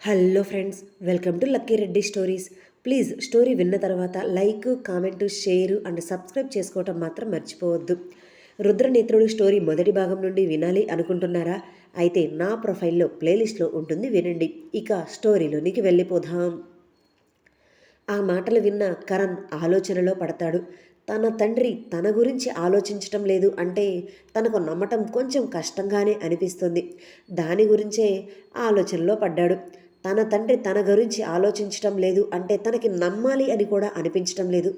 Hello friends, welcome to lucky Reddy stories. Please story విన్న తర్వాత like, comment, share and subscribe చేసుకోవటం మాత్రం మర్చిపోవద్దు. రుద్రనేత్రుడు స్టోరీ మొదటి భాగం నుండి వినాలి అనుకుంటున్నారా? అయితే నా ప్రొఫైల్లో ప్లేలిస్ట్లో ఉంటుంది, వినండి. ఇక స్టోరీలోనికి వెళ్ళిపోదాం. ఆ మాటలు విన్న కరణ్ ఆలోచనలో పడతాడు. తన తండ్రి తన గురించి ఆలోచించటం లేదు అంటే తనకు నమ్మటం కొంచెం కష్టంగానే అనిపిస్తుంది. దాని గురించే ఆలోచనలో పడ్డాడు. తన తండ్రి తన గురించి ఆలోచించటం లేదు అంటే తనకి నమ్మాలి అని కూడా అనిపించటం లేదు.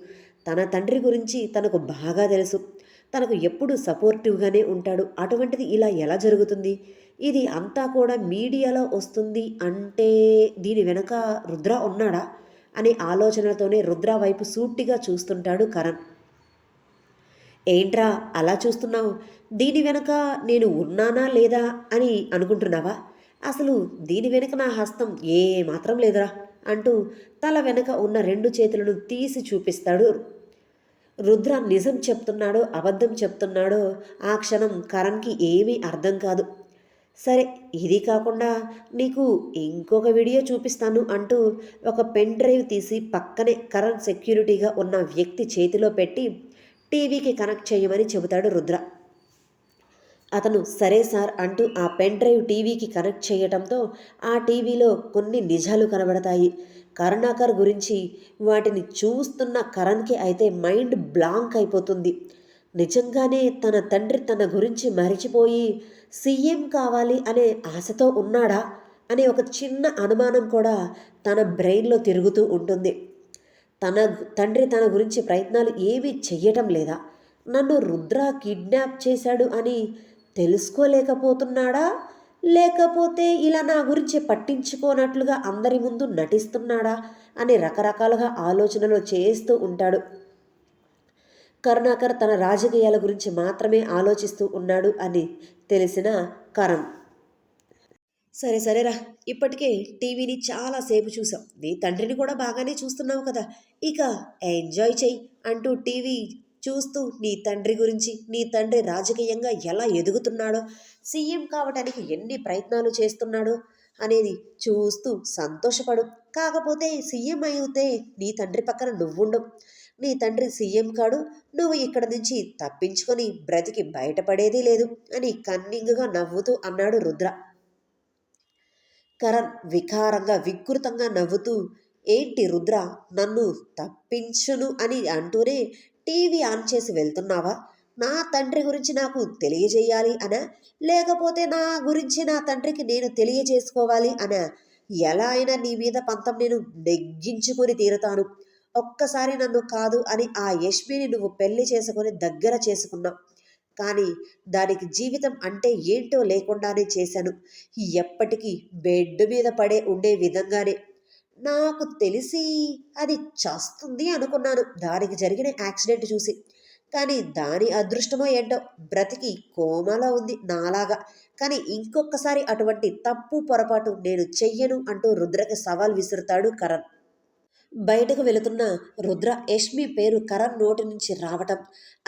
తన తండ్రి గురించి తనకు బాగా తెలుసు. తనకు ఎప్పుడూ సపోర్టివ్గానే ఉంటాడు. అటువంటిది ఇలా ఎలా జరుగుతుంది? ఇది అంతా కూడా మీడియాలో వస్తుంది అంటే దీని వెనక రుద్ర ఉన్నాడా అనే ఆలోచనలతోనే రుద్ర వైపు సూటిగా చూస్తుంటాడు కరణ్. ఏంట్రా అలా చూస్తున్నావు? దీని వెనక నేను ఉన్నానా లేదా అని అనుకుంటున్నావా? అసలు దీని వెనుక నా హస్తం ఏ మాత్రం లేదురా అంటూ తల వెనక ఉన్న 2 చేతులను తీసి చూపిస్తాడు. రుద్ర నిజం చెప్తున్నాడో అబద్ధం చెప్తున్నాడో ఆ క్షణం కరణ్కి ఏమీ అర్థం కాదు. సరే, ఇది కాకుండా నీకు ఇంకొక వీడియో చూపిస్తాను అంటూ ఒక పెన్ డ్రైవ్ తీసి పక్కనే కరణ్ సెక్యూరిటీగా ఉన్న వ్యక్తి చేతిలో పెట్టి టీవీకి కనెక్ట్ చేయమని చెబుతాడు రుద్ర. అతను సరే సార్ అంటూ ఆ పెన్ డ్రైవ్ టీవీకి కనెక్ట్ చేయటంతో ఆ టీవీలో కొన్ని నిజాలు కనబడతాయి. కరుణాకర్ గురించి. వాటిని చూస్తున్న కరణ్కి అయితే మైండ్ బ్లాంక్ అయిపోతుంది. నిజంగానే తన తండ్రి తన గురించి మరిచిపోయి సీఎం కావాలి అనే ఆశతో ఉన్నాడా అనే ఒక చిన్న అనుమానం కూడా తన బ్రెయిన్లో తిరుగుతూ ఉంటుంది. తన తండ్రి తన గురించి ప్రయత్నాలు ఏమీ చెయ్యటం లేదా? నన్ను రుద్ర కిడ్నాప్ చేశాడు అని తెలుసుకోలేకపోతున్నాడా? లేకపోతే ఇలా నా గురించి పట్టించుకోనట్లుగా అందరి ముందు నటిస్తున్నాడా అని రకరకాలుగా ఆలోచనలు చేస్తూ ఉంటాడు. కరుణాకర్ తన రాజకీయాల గురించి మాత్రమే ఆలోచిస్తూ ఉన్నాడు అని తెలిసిన కరణ్, సరే సరేరా, ఇప్పటికే టీవీని చాలాసేపు చూసాం, నీ తండ్రిని కూడా బాగానే చూస్తున్నావు కదా, ఇక ఎంజాయ్ చెయ్యి అంటూ టీవీ చూస్తూ నీ తండ్రి గురించి, నీ తండ్రి రాజకీయంగా ఎలా ఎదుగుతున్నాడో, సీఎం కావటానికి ఎన్ని ప్రయత్నాలు చేస్తున్నాడో అనేది చూస్తూ సంతోషపడు. కాకపోతే సీఎం అయితే నీ తండ్రి పక్కన నువ్వుండవు. నీ తండ్రి సీఎం కాడు, నువ్వు ఇక్కడ నుంచి తప్పించుకొని బ్రతికి బయటపడేదీ లేదు అని కన్నింగుగా నవ్వుతూ అన్నాడు రుద్ర. కరణ్ వికారంగా వికృతంగా నవ్వుతూ, ఏంటి రుద్ర, నన్ను తప్పించును అని అంటూనే టీవీ ఆన్ చేసి వెళ్తున్నావా? నా తండ్రి గురించి నాకు తెలియజేయాలి అనా, లేకపోతే నా గురించి నా తండ్రికి నేను తెలియజేసుకోవాలి అనా? ఎలా అయినా నీ మీద పంతం నేను నెగ్గించుకొని తీరుతాను. ఒక్కసారి నన్ను కాదు అని ఆ యష్మిని నువ్వు పెళ్లి చేసుకొని దగ్గర చేసుకున్నావు. కానీ దానికి జీవితం అంటే ఏంటో లేకుండానే చేశాను. ఎప్పటికీ బెడ్ మీద పడే ఉండే విధంగానే. నాకు తెలిసి అది చస్తుంది అనుకున్నాను దానికి జరిగిన యాక్సిడెంట్ చూసి. కానీ దాని అదృష్టమో ఏంటో బ్రతికి కోమాలో ఉంది నాలాగా. కానీ ఇంకొకసారి అటువంటి తప్పు పొరపాటు నేను చెయ్యను అంటూ రుద్రకి సవాల్ విసురుతాడు కరణ్. బయటకు వెళుతున్న రుద్ర యష్మి పేరు కరణ్ నోటి నుంచి రావటం,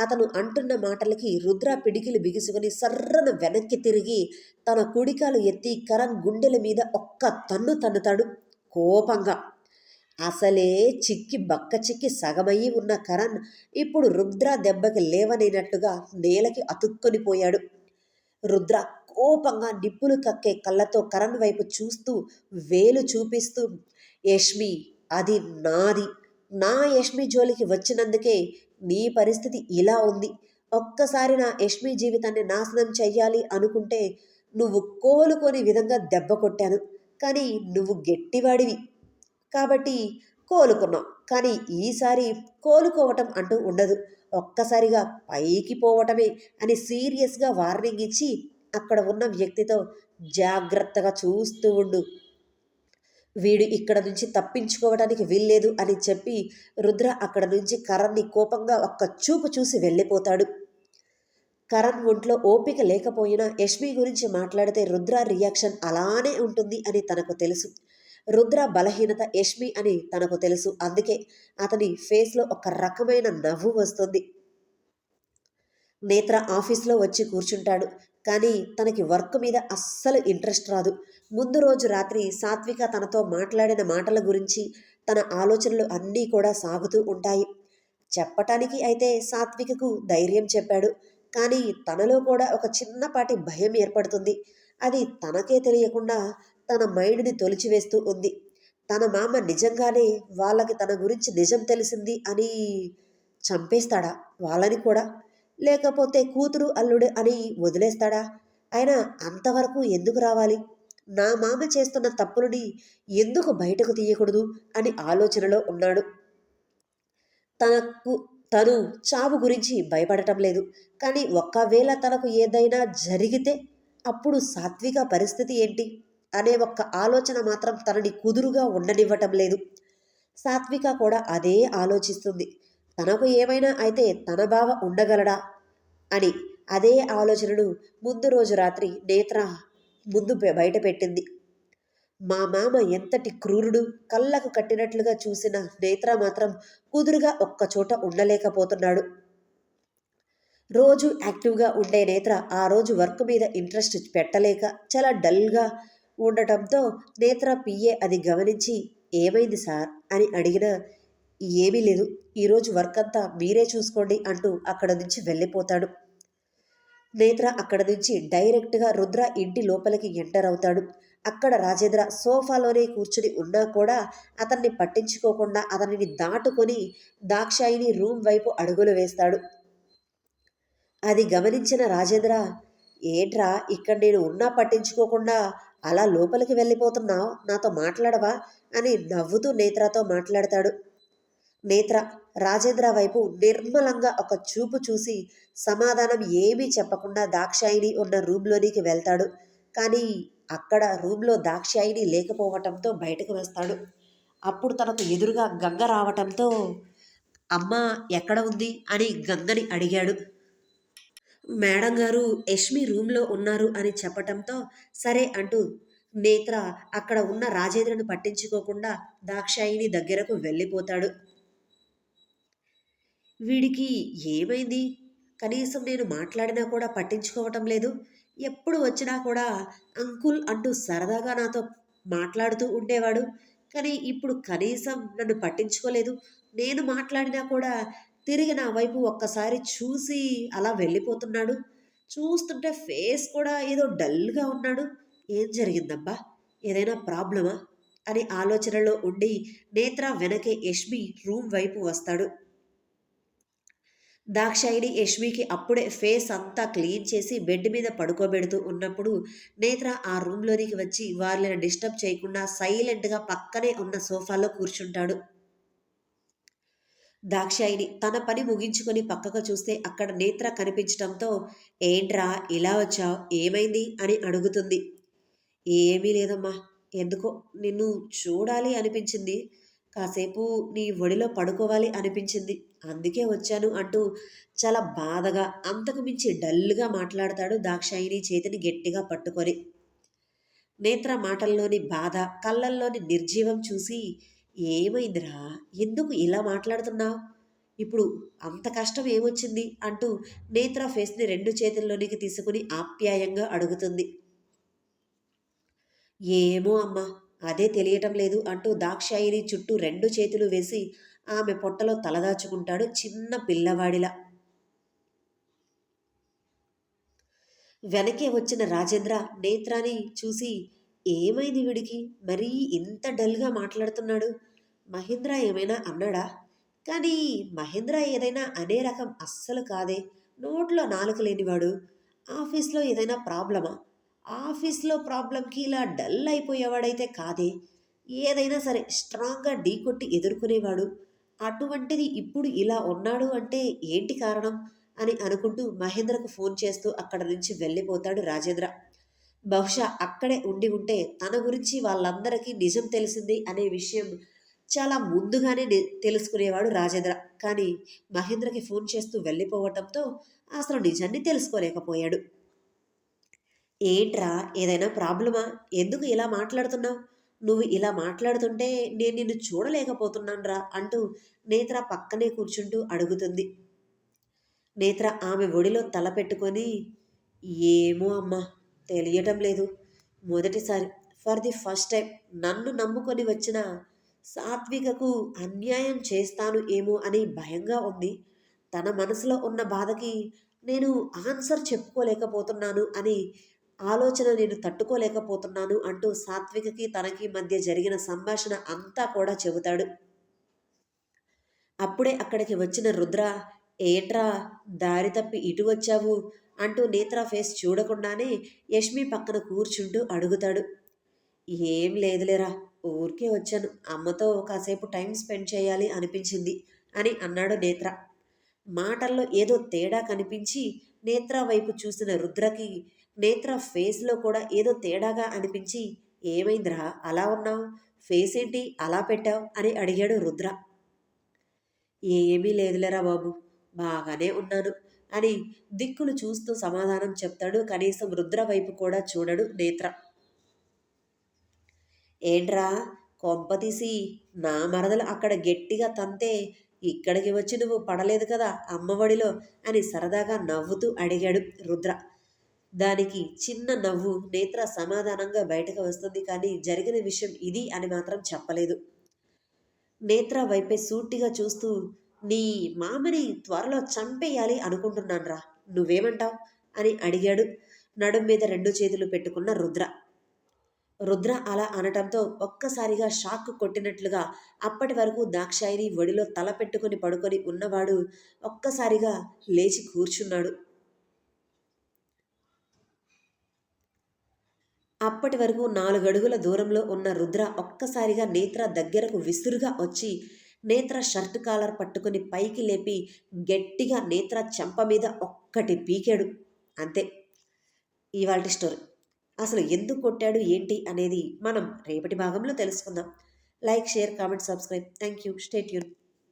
అతను అంటున్న మాటలకి రుద్ర పిడికిలు బిగుసుకొని సర్రన వెనక్కి తిరిగి తన కుడికాలు ఎత్తి కరణ్ గుండెల మీద ఒక్క తన్ను తన్నుతాడు కోపంగా. అసలే చిక్కి బక్క చిక్కి సగమయ్యి ఉన్న కరణ్ ఇప్పుడు రుద్ర దెబ్బకి లేవనైనట్టుగా నేలకి అతుక్కొని పోయాడు. రుద్ర కోపంగా నిప్పులు కక్కే కళ్ళతో కరణ్ వైపు చూస్తూ వేలు చూపిస్తూ, యష్మి, అది నాది. నా యష్మి జోలికి వచ్చినందుకే నీ పరిస్థితి ఇలా ఉంది. ఒక్కసారి నా యష్మి జీవితాన్ని నాశనం చెయ్యాలి అనుకుంటే నువ్వు కోలుకొని విధంగా దెబ్బ కొట్టాను. కానీ నువ్వు గట్టివాడివి కాబట్టి కోలుకున్నావు. కానీ ఈసారి కోలుకోవటం అంటూ ఉండదు. ఒక్కసారిగా పైకి పోవటమే అని సీరియస్గా వార్నింగ్ ఇచ్చి అక్కడ ఉన్న వ్యక్తితో, జాగ్రత్తగా చూస్తూ ఉండు, వీడు ఇక్కడ నుంచి తప్పించుకోవడానికి వీల్లేదు అని చెప్పి రుద్ర అక్కడ నుంచి కరణ్ని కోపంగా ఒక్క చూపు చూసి వెళ్ళిపోతాడు. కరణ్ ఒంట్లో ఓపిక లేకపోయినా యష్మి గురించి మాట్లాడితే రుద్ర రియాక్షన్ అలానే ఉంటుంది అని తనకు తెలుసు. రుద్ర బలహీనత యష్మి అని తనకు తెలుసు. అందుకే అతని ఫేస్లో ఒక రకమైన నవ్వు వస్తుంది. నేత్ర ఆఫీస్లో వచ్చి కూర్చుంటాడు. కానీ తనకి వర్క్ మీద అస్సలు ఇంట్రెస్ట్ రాదు. ముందు రోజు రాత్రి సాత్విక తనతో మాట్లాడిన మాటల గురించి తన ఆలోచనలు అన్నీ కూడా సాగుతూ ఉంటాయి. చెప్పటానికి అయితే సాత్వికకు ధైర్యం చెప్పాడు. కానీ తనలో కూడా ఒక చిన్నపాటి భయం ఏర్పడుతుంది. అది తనకే తెలియకుండా తన మైండ్‌ని తొలిచివేస్తూ ఉంది. తన మామ నిజంగానే వాళ్ళకి తన గురించి నిజం తెలిసింది అని చంపేస్తాడా వాళ్ళని కూడా? లేకపోతే కూతురు, అల్లుడు అని వదిలేస్తాడా? అయినా అంతవరకు ఎందుకు రావాలి? నా మామ చేస్తున్న తప్పులని ఎందుకు బయటకు తీయకూడదు అని ఆలోచనలో ఉన్నాడు. తనకు తను చావు గురించి భయపడటం లేదు. కానీ ఒక్కవేళ తనకు ఏదైనా జరిగితే అప్పుడు సాత్విక పరిస్థితి ఏంటి అనే ఒక్క ఆలోచన మాత్రం తనని కుదురుగా ఉండనివ్వటం లేదు. సాత్విక కూడా అదే ఆలోచిస్తుంది. తనకు ఏమైనా అయితే తన బావ ఉండగలడా అని. అదే ఆలోచనను ముందు రోజు రాత్రి నేత్ర ముందు బయట పెట్టింది. మా మామ ఎంతటి క్రూరుడు! కళ్ళకు కట్టినట్లుగా చూసిన నేత్ర మాత్రం కుదురుగా ఒక్కచోట ఉండలేకపోతున్నాడు. రోజు యాక్టివ్‌గా ఉండే నేత్ర ఆ రోజు వర్క్ మీద ఇంట్రెస్ట్ పెట్టలేక చాలా డల్‌గా ఉండటంతో నేత్ర పిఏ అది గమనించి "ఏమైంది సార్" అని అడిగినా "ఏమీ లేదు. ఈరోజు వర్క్ అంతా మీరే చూసుకోండి" అంటూ అక్కడి నుంచి వెళ్ళిపోతాడు. నేత్ర అక్కడి నుంచి డైరెక్ట్‌గా రుద్ర ఇంటి లోపలికి ఎంటర్ అవుతాడు. అక్కడ రాజేంద్ర సోఫాలోనే కూర్చుని ఉన్నా కూడా అతన్ని పట్టించుకోకుండా అతనిని దాటుకొని దాక్షాయిని రూమ్ వైపు అడుగులు వేస్తాడు. అది గమనించిన రాజేంద్ర ఏంట్రా ఇక్కడ నేను ఉన్నా పట్టించుకోకుండా అలా లోపలికి వెళ్ళిపోతున్నావు, నాతో మాట్లాడవా అని నవ్వుతూ నేత్రతో మాట్లాడతాడు. నేత్ర రాజేంద్ర వైపు నిర్మలంగా ఒక చూపు చూసి సమాధానం ఏమీ చెప్పకుండా దాక్షాయిని ఉన్న రూమ్లోనికి వెళ్తాడు. కానీ అక్కడ రూమ్లో దాక్షాయిని లేకపోవటంతో బయటకు వస్తాడు. అప్పుడు తనకు ఎదురుగా గంగ రావటంతో అమ్మ ఎక్కడ ఉంది అని గంగని అడిగాడు. మేడం గారు యష్మి రూమ్లో ఉన్నారు అని చెప్పటంతో సరే అంటూ నేత్ర అక్కడ ఉన్న రాజేంద్రను పట్టించుకోకుండా దాక్షాయిని దగ్గరకు వెళ్ళిపోతాడు. వీడికి ఏమైంది? కనీసం నేను మాట్లాడినా కూడా పట్టించుకోవటం లేదు. ఎప్పుడు వచ్చినా కూడా అంకుల్ అంటూ సరదాగా నాతో మాట్లాడుతూ ఉండేవాడు. కానీ ఇప్పుడు కనీసం నన్ను పట్టించుకోలేదు. నేను మాట్లాడినా కూడా తిరిగి నా వైపు ఒక్కసారి చూసి అలా వెళ్ళిపోతున్నాడు. చూస్తుంటే ఫేస్ కూడా ఏదో డల్‌గా ఉన్నాడు. ఏం జరిగిందబ్బా? ఏదైనా ప్రాబ్లమా? అని ఆలోచనలో ఉండి నేత్ర వెనకే యష్మి రూమ్ వైపు వస్తాడు. దాక్షాయిని యష్మికి అప్పుడే ఫేస్ అంతా క్లీన్ చేసి బెడ్ మీద పడుకోబెడుతూ ఉన్నప్పుడు నేత్ర ఆ రూమ్లోనికి వచ్చి వాళ్ళని డిస్టర్బ్ చేయకుండా సైలెంట్గా పక్కనే ఉన్న సోఫాలో కూర్చుంటాడు. దాక్షాయిని తన పని ముగించుకొని పక్కకు చూస్తే అక్కడ నేత్ర కనిపించటంతో ఏంట్రా ఇలా వచ్చావు, ఏమైంది అని అడుగుతుంది. ఏమీ లేదమ్మా, ఎందుకో నిన్ను చూడాలి అనిపించింది, కాసేపు నీ ఒడిలో పడుకోవాలి అనిపించింది, అందుకే వచ్చాను అంటూ చాలా బాధగా అంతకు మించి డల్గా మాట్లాడతాడు దాక్షాయిని చేతిని గట్టిగా పట్టుకొని. నేత్ర మాటల్లోని బాధ కళ్ళల్లోని నిర్జీవం చూసి ఏమైందిరా, ఎందుకు ఇలా మాట్లాడుతున్నావు, ఇప్పుడు అంత కష్టం ఏమొచ్చింది అంటూ నేత్ర ఫేస్ని రెండు చేతుల్లోనికి తీసుకుని ఆప్యాయంగా అడుగుతుంది. ఏమో అమ్మా, అదే తెలియటం లేదు అంటూ దాక్షాయిని చుట్టూ రెండు చేతులు వేసి ఆమె పొట్టలో తలదాచుకుంటాడు చిన్న పిల్లవాడిలా. వెనకే వచ్చిన రాజేంద్ర నేత్రాని చూసి ఏమైంది వీడికి, మరీ ఇంత డల్గా మాట్లాడుతున్నాడు, మహేంద్ర ఏమైనా అన్నాడా? కానీ మహేంద్ర ఏదైనా అనే రకం అస్సలు కాదే, నోట్లో నాలుక లేనివాడు. ఆఫీస్లో ఏదైనా ప్రాబ్లమా? ఆఫీస్లో ప్రాబ్లంకి ఇలా డల్ అయిపోయేవాడైతే కాదే. ఏదైనా సరే స్ట్రాంగ్గా ఢీకొట్టి ఎదుర్కొనేవాడు. అటువంటిది ఇప్పుడు ఇలా ఉన్నాడు అంటే ఏంటి కారణం అని అనుకుంటూ మహేంద్రకు ఫోన్ చేస్తూ అక్కడ నుంచి వెళ్ళిపోతాడు రాజేంద్ర. బహుశా అక్కడే ఉండి ఉంటే తన గురించి వాళ్ళందరికీ నిజం తెలిసింది అనే విషయం చాలా ముందుగానే తెలుసుకునేవాడు రాజేంద్ర. కానీ మహేంద్రకి ఫోన్ చేస్తూ వెళ్ళిపోవటంతో అసలు నిజాన్ని తెలుసుకోలేకపోయాడు. ఏంట్రా, ఏదైనా ప్రాబ్లమా? ఎందుకు ఇలా మాట్లాడుతున్నావు? నువ్వు ఇలా మాట్లాడుతుంటే నేను నిన్ను చూడలేకపోతున్నానురా అంటూ నేత్ర పక్కనే కూర్చుంటూ అడుగుతుంది. నేత్ర ఆమె ఒడిలో తల పెట్టుకొని ఏమో అమ్మా, తెలియటం లేదు. మొదటిసారి ఫర్ ది ఫస్ట్ టైం నన్ను నమ్ముకొని వచ్చిన సాత్వికకు అన్యాయం చేస్తాను ఏమో అని భయంగా ఉంది. తన మనసులో ఉన్న బాధకి నేను ఆన్సర్ చెప్పుకోలేకపోతున్నాను అని ఆలోచన నేను తట్టుకోలేకపోతున్నాను అంటూ సాత్వికకి తనకి మధ్య జరిగిన సంభాషణ అంతా కూడా చెబుతాడు. అప్పుడే అక్కడికి వచ్చిన రుద్ర, ఏంట్రా దారి తప్పి ఇటు వచ్చావు అంటూ నేత్ర ఫేస్ చూడకుండానే యష్మి పక్కన కూర్చుంటూ అడుగుతాడు. ఏం లేదులేరా, ఊరికే వచ్చాను, అమ్మతో కాసేపు టైం స్పెండ్ చేయాలి అనిపించింది అని అన్నాడు నేత్ర. మాటల్లో ఏదో తేడా కనిపించి నేత్ర వైపు చూసిన రుద్రకి నేత్ర ఫేస్లో కూడా ఏదో తేడాగా అనిపించి, ఏమైందిరా అలా ఉన్నావు, ఫేస్ ఏంటి అలా పెట్టావు అని అడిగాడు రుద్ర. ఏమీ లేదులేరా బాబు, బాగానే ఉన్నాను అని దిక్కులు చూస్తూ సమాధానం చెప్తాడు. కనీసం రుద్ర వైపు కూడా చూడడు నేత్ర. ఏంట్రా, కొంపతీసి నా మరదలు అక్కడ గట్టిగా తంతే ఇక్కడికి వచ్చి నువ్వు పడలేదు కదా అమ్మఒడిలో అని సరదాగా నవ్వుతూ అడిగాడు రుద్ర. దానికి చిన్న నవ్వు నేత్ర సమాధానంగా బయటకు వస్తుంది, కానీ జరిగిన విషయం ఇది అని మాత్రం చెప్పలేదు. నేత్ర వైపే సూటిగా చూస్తూ, నీ మామని త్వరలో చంపేయాలి అనుకుంటున్నాన్రా, నువ్వేమంటావ్ అని అడిగాడు నడుం మీద రెండు చేతులు పెట్టుకున్న రుద్ర. రుద్ర అలా అనటంతో ఒక్కసారిగా షాక్ కొట్టినట్లుగా అప్పటి వరకు దాక్షాయిని ఒడిలో తల పెట్టుకుని పడుకొని ఉన్నవాడు ఒక్కసారిగా లేచి కూర్చున్నాడు. అప్పటి వరకు 4 అడుగుల దూరంలో ఉన్న రుద్ర ఒక్కసారిగా నేత్ర దగ్గరకు విసురుగా వచ్చి నేత్ర షర్ట్ కాలర్ పట్టుకుని పైకి లేపి గట్టిగా నేత్ర చెంప మీద ఒక్కటి పీకాడు. అంతే, ఇవాల్టి స్టోరీ. అసలు ఎందుకు కొట్టాడు ఏంటి అనేది మనం రేపటి భాగంలో తెలుసుకుందాం. Like, share, comment, subscribe. Thank you. Stay tune.